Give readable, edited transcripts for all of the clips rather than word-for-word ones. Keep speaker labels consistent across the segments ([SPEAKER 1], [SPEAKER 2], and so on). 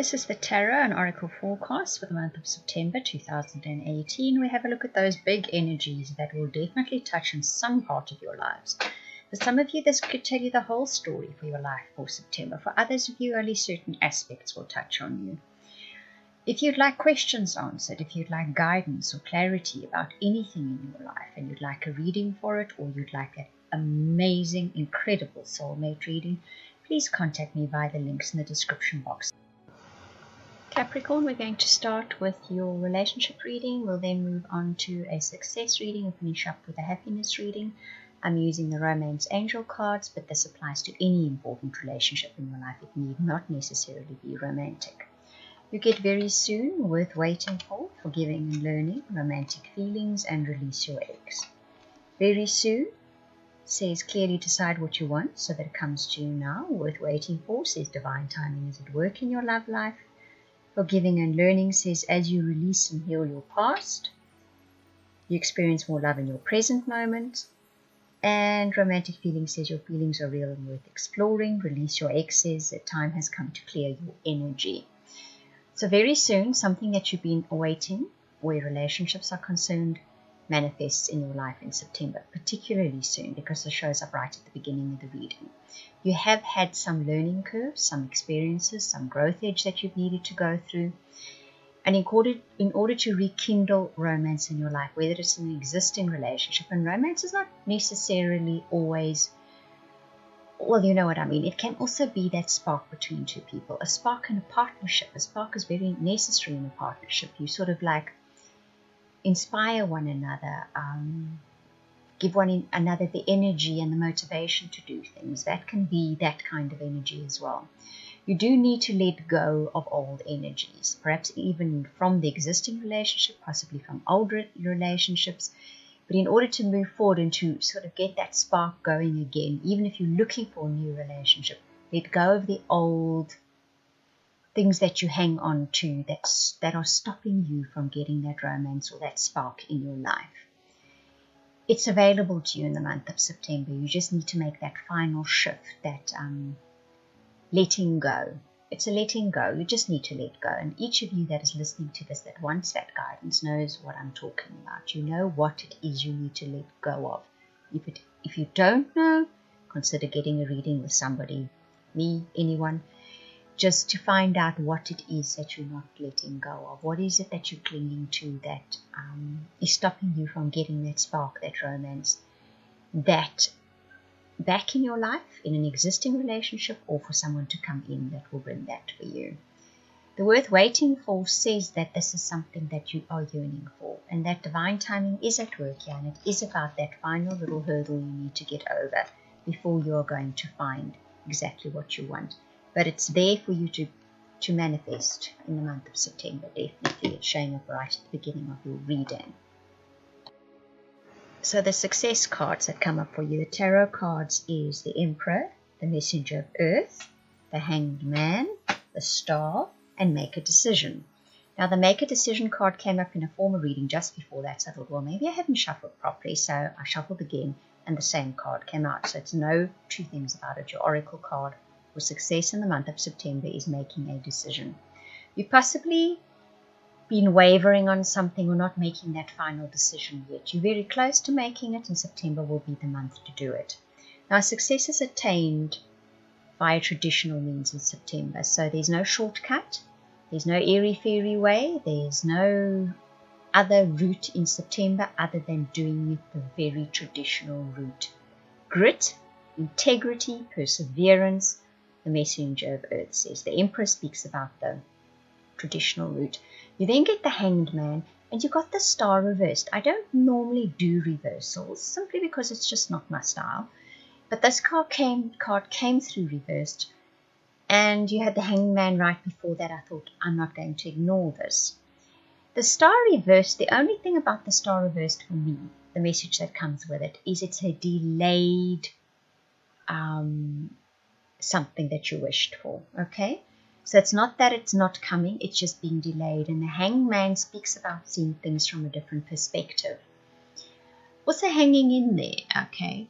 [SPEAKER 1] This is the Tarot and Oracle forecast for the month of September 2018. We have a look at those big energies that will definitely touch on some part of your lives. For some of you, this could tell you the whole story for your life for September. For others of you, only certain aspects will touch on you. If you'd like questions answered, if you'd like guidance or clarity about anything in your life, and you'd like a reading for it, or you'd like an amazing, incredible soulmate reading, please contact me via the links in the description box. Capricorn, we're going to start with your relationship reading. We'll then move on to a success reading and finish up with a happiness reading. I'm using the Romance Angel cards, but this applies to any important relationship in your life. It need not necessarily be romantic. You get very soon, worth waiting for, forgiving and learning, romantic feelings, and release your ex. Very soon says clearly decide what you want so that it comes to you now. Worth waiting for says divine timing is at work in your love life. Forgiving and learning says as you release and heal your past, you experience more love in your present moment. And romantic feelings says your feelings are real and worth exploring. Release your ex says that time has come to clear your energy. So very soon, something that you've been awaiting, where relationships are concerned, manifests in your life in September, particularly soon, because this shows up right at the beginning of the reading. You have had some learning curves, some experiences, some growth edge that you've needed to go through. And in order to rekindle romance in your life, whether it's an existing relationship, and romance is not necessarily always, well, you know what I mean. It can also be that spark between two people, a spark in a partnership. A spark is very necessary in a partnership. You sort of like inspire one another, give one another the energy and the motivation to do things. That can be that kind of energy as well. You do need to let go of old energies, perhaps even from the existing relationship, possibly from older relationships. But in order to move forward and to sort of get that spark going again, even if you're looking for a new relationship, let go of the old things that you hang on to that are stopping you from getting that romance or that spark in your life. It's available to you in the month of September. You just need to make that final shift, that letting go. It's a letting go. You just need to let go. And each of you that is listening to this, that wants that guidance, knows what I'm talking about. You know what it is you need to let go of. If you don't know, consider getting a reading with somebody, me, anyone, just to find out what it is that you're not letting go of. What is it that you're clinging to that is stopping you from getting that spark, that romance, that back in your life, in an existing relationship, or for someone to come in that will bring that for you. The worth waiting for says that this is something that you are yearning for, and that divine timing is at work here, and it is about that final little hurdle you need to get over before you are going to find exactly what you want. But it's there for you to manifest in the month of September. Definitely, it's showing up right at the beginning of your reading. So the success cards that come up for you, the tarot cards, is the Emperor, the Messenger of Earth, the Hanged Man, the Star, and Make a Decision. Now the Make a Decision card came up in a former reading just before that, so I thought, well, maybe I haven't shuffled properly, so I shuffled again, and the same card came out. So it's no two things about it. Your Oracle card for success in the month of September is making a decision. You've possibly been wavering on something or not making that final decision yet. You're very close to making it, and September will be the month to do it. Now, success is attained via traditional means in September, so there's no shortcut, there's no airy-fairy way, there's no other route in September other than doing it the very traditional route. Grit, integrity, perseverance, the Messenger of Earth says. The Emperor speaks about the traditional route. You then get the Hanged Man, and you got the Star reversed. I don't normally do reversals, simply because it's just not my style. But this card came through reversed, and you had the Hanged Man right before that. I thought, I'm not going to ignore this. The Star reversed, the only thing about the Star reversed for me, the message that comes with it, is it's a delayed something that you wished for, okay? So it's not that it's not coming, it's just being delayed. And the Hanged Man speaks about seeing things from a different perspective. Also hanging in there, okay?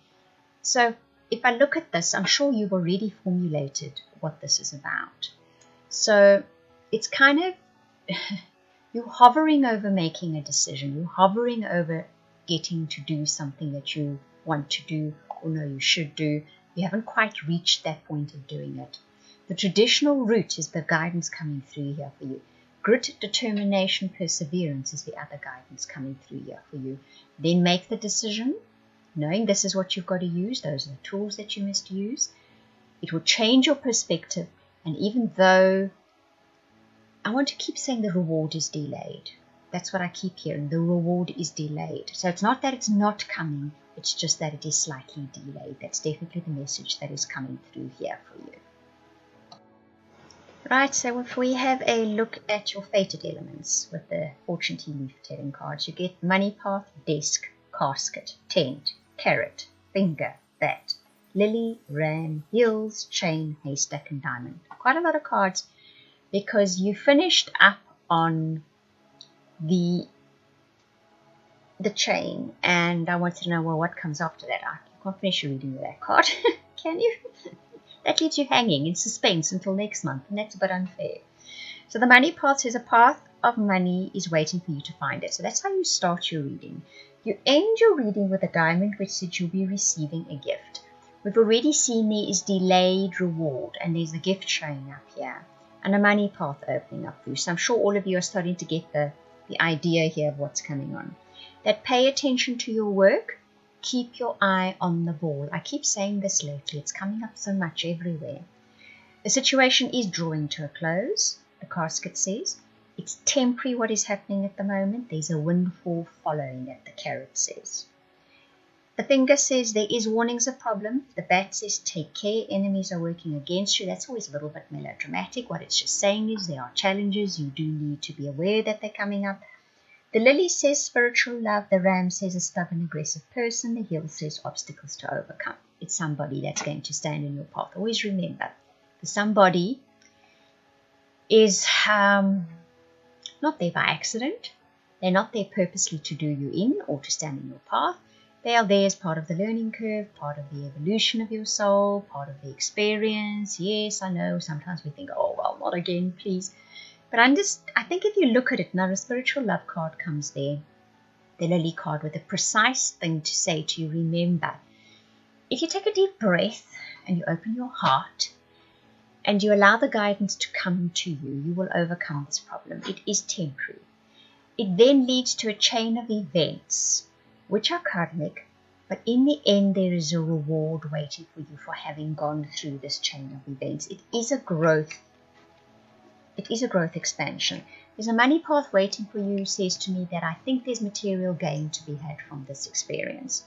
[SPEAKER 1] So if I look at this, I'm sure you've already formulated what this is about. So it's kind of, you're hovering over making a decision. You're hovering over getting to do something that you want to do or know you should do. You haven't quite reached that point of doing it. The traditional route is the guidance coming through here for you. Grit, determination, perseverance is the other guidance coming through here for you. Then make the decision, knowing this is what you've got to use. Those are the tools that you must use. It will change your perspective. And even though I want to keep saying the reward is delayed. That's what I keep hearing. The reward is delayed. So it's not that it's not coming. It's just that it is slightly delayed. That's definitely the message that is coming through here for you. Right, so if we have a look at your fated elements with the fortune tea leaf telling cards, you get money path, desk, casket, tent, carrot, finger, bat, lily, ram, heels, chain, haystack, and diamond. Quite a lot of cards because you finished up on the chain, and I wanted to know, well, what comes after that? You can't finish your reading with that card, can you? That leaves you hanging in suspense until next month, and that's a bit unfair. So the money path says a path of money is waiting for you to find it. So that's how you start your reading. You end your reading with a diamond, which says you'll be receiving a gift. We've already seen there is delayed reward, and there's a gift showing up here, and a money path opening up for you. So I'm sure all of you are starting to get the idea here of what's coming on. That pay attention to your work. Keep your eye on the ball. I keep saying this lately. It's coming up so much everywhere. The situation is drawing to a close. The casket says it's temporary what is happening at the moment. There's a windfall following it, the carrot says. The finger says there is warnings of problem. The bat says take care. Enemies are working against you. That's always a little bit melodramatic. What it's just saying is there are challenges. You do need to be aware that they're coming up. The lily says spiritual love. The ram says a stubborn, aggressive person. The heel says obstacles to overcome. It's somebody that's going to stand in your path. Always remember, the somebody is not there by accident. They're not there purposely to do you in or to stand in your path. They are there as part of the learning curve, part of the evolution of your soul, part of the experience. Yes, I know, sometimes we think, oh, well, not again, please. But I think if you look at it now, the spiritual love card comes there, the lily card, with a precise thing to say to you. Remember, if you take a deep breath and you open your heart and you allow the guidance to come to you, you will overcome this problem. It is temporary. It then leads to a chain of events, which are karmic, but in the end there is a reward waiting for you for having gone through this chain of events. It is a growth expansion. There's a money path waiting for you, says to me that I think there's material gain to be had from this experience.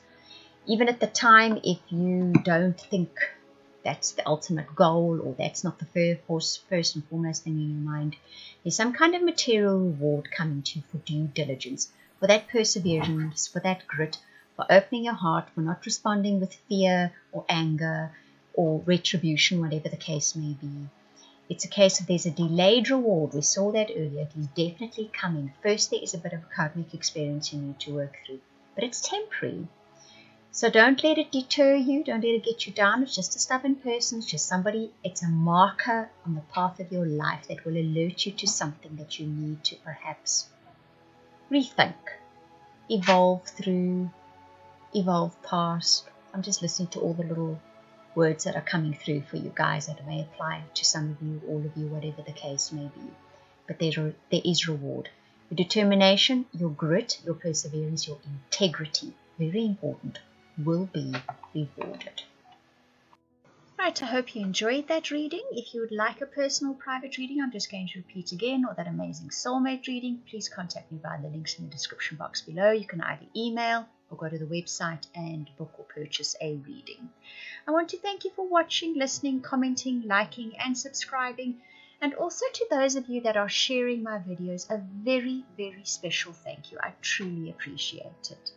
[SPEAKER 1] Even at the time, if you don't think that's the ultimate goal or that's not the first and foremost thing in your mind, there's some kind of material reward coming to you for due diligence, for that perseverance, for that grit, for opening your heart, for not responding with fear or anger or retribution, whatever the case may be. It's a case of there's a delayed reward. We saw that earlier. It is definitely coming. First, there is a bit of a karmic experience you need to work through, but it's temporary. So don't let it deter you. Don't let it get you down. It's just a stubborn person. It's just somebody. It's a marker on the path of your life that will alert you to something that you need to perhaps rethink, evolve through, evolve past. I'm just listening to all the little words that are coming through for you guys that may apply to some of you, all of you, whatever the case may be. But there is reward. Your determination, your grit, your perseverance, your integrity, very important, will be rewarded. Right, I hope you enjoyed that reading. If you would like a personal private reading, I'm just going to repeat again, or that amazing soulmate reading, please contact me via the links in the description box below. You can either email or go to the website and book or purchase a reading. I want to thank you for watching, listening, commenting, liking, and subscribing. And also to those of you that are sharing my videos, a very, very special thank you. I truly appreciate it.